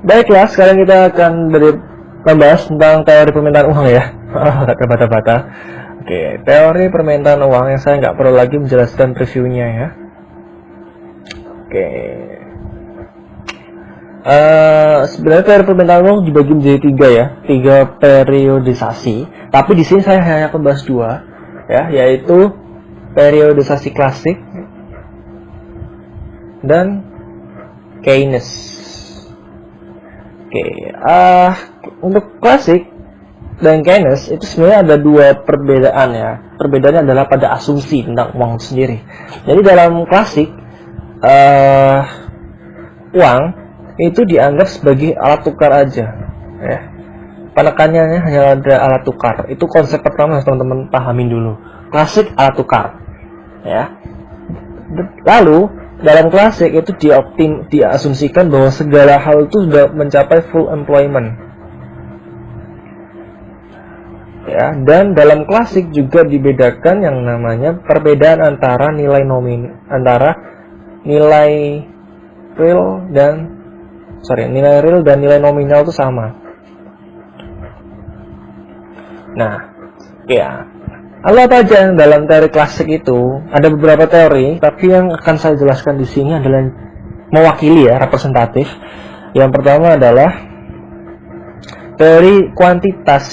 Baiklah, sekarang kita akan membahas tentang teori permintaan uang ya. Kata bata-bata. Oke, teori permintaan uang yang saya nggak perlu lagi menjelaskan previewnya ya. Oke. Sebenarnya teori permintaan uang dibagi menjadi tiga periodisasi. Tapi di sini saya hanya akan bahas dua, ya, yaitu periodisasi klasik dan Keynes. Oke, untuk klasik dan Keynes itu sebenarnya ada dua perbedaan ya. Perbedaannya adalah pada asumsi tentang uang itu sendiri. Jadi dalam klasik, uang itu dianggap sebagai alat tukar aja, ya. Penekanannya hanya ada alat tukar. Itu konsep pertama yang teman-teman pahamin dulu. Klasik alat tukar, ya. Lalu dalam klasik itu diasumsikan bahwa segala hal itu sudah mencapai full employment, ya. Dan dalam klasik juga dibedakan yang namanya perbedaan antara nilai real dan nilai nominal itu sama. Nah, ya. Lalu apa aja yang dalam teori klasik itu? Ada beberapa teori, tapi yang akan saya jelaskan di sini adalah mewakili ya, representatif. Yang pertama adalah teori kuantitas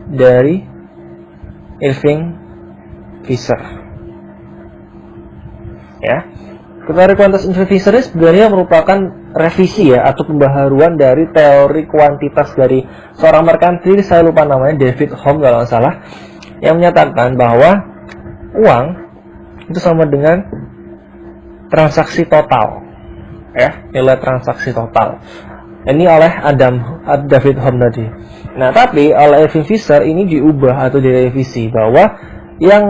dari Irving Fisher. Ya, teori kuantitas Irving Fisher sebenarnya merupakan revisi ya atau pembaharuan dari teori kuantitas dari seorang merkantil, saya lupa namanya, David Hume kalau nggak salah, yang menyatakan bahwa uang itu sama dengan transaksi total, ya, nilai transaksi total. Ini oleh David Hume tadi. Nah, tapi oleh Irving Fisher ini diubah atau direvisi bahwa yang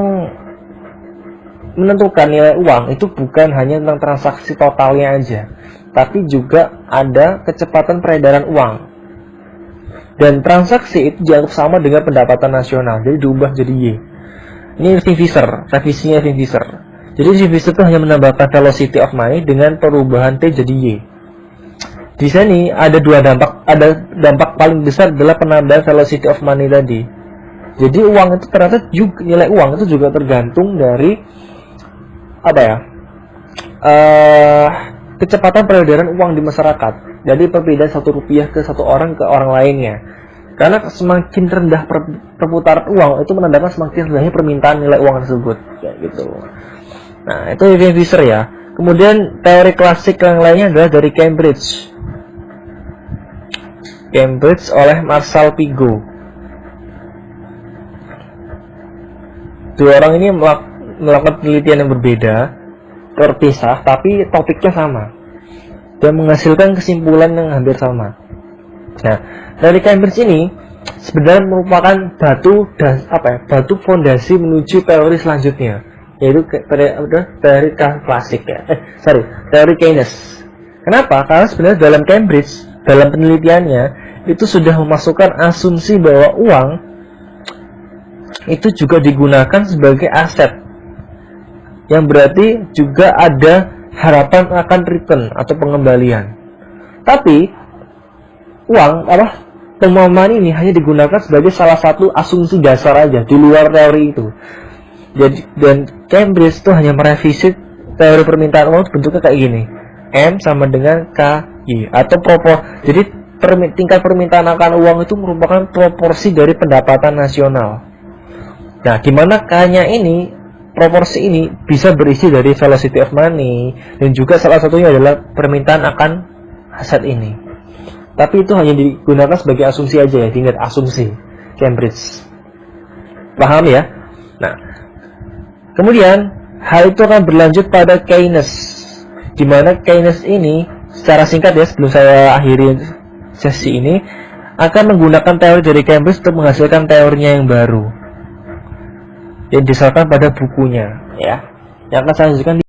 menentukan nilai uang itu bukan hanya tentang transaksi totalnya aja, tapi juga ada kecepatan peredaran uang. Dan transaksi itu dianggap sama dengan pendapatan nasional, jadi diubah jadi Y. Ini Irving Fisher, revisinya Irving Fisher. Jadi Irving Fisher itu hanya menambahkan velocity of money dengan perubahan T jadi Y. Di sini ada dua dampak. Ada dampak paling besar adalah penambahan velocity of money tadi. Jadi uang itu ternyata juga, nilai uang itu juga tergantung dari kecepatan peredaran uang di masyarakat. Jadi perbedaan Rp1 ke satu orang ke orang lainnya. Karena semakin rendah perputaran uang itu menandakan semakin rendahnya permintaan nilai uang tersebut, kayak gitu. Nah, itu Irving Fisher ya. Kemudian teori klasik yang lainnya adalah dari Cambridge oleh Marshall Piggott. Dua orang ini melakukan penelitian yang berbeda, terpisah, tapi topiknya sama dan menghasilkan kesimpulan yang hampir sama. Nah, dari Cambridge ini sebenarnya merupakan batu fondasi menuju teori selanjutnya, yaitu teori klasik ya. Teori Keynes. Kenapa? Karena sebenarnya dalam Cambridge, dalam penelitiannya itu sudah memasukkan asumsi bahwa uang itu juga digunakan sebagai aset, yang berarti juga ada harapan akan return atau pengembalian. Tapi pemahaman ini hanya digunakan sebagai salah satu asumsi dasar aja di luar teori itu. Jadi, dan Cambridge itu hanya merevisi teori permintaan uang bentuknya kayak gini. M sama dengan KY atau jadi tingkat permintaan akan uang itu merupakan proporsi dari pendapatan nasional. Nah, di mana K-nya ini, proporsi ini bisa berisi dari velocity of money, dan juga salah satunya adalah permintaan akan aset ini. Tapi itu hanya digunakan sebagai asumsi aja ya, diingat asumsi Cambridge. Paham ya? Nah, kemudian hal itu akan berlanjut pada Keynes, di mana Keynes ini secara singkat ya, sebelum saya akhiri sesi ini, akan menggunakan teori dari Cambridge untuk menghasilkan teorinya yang baru yang disahkan pada bukunya ya, yang akan saya lanjutkan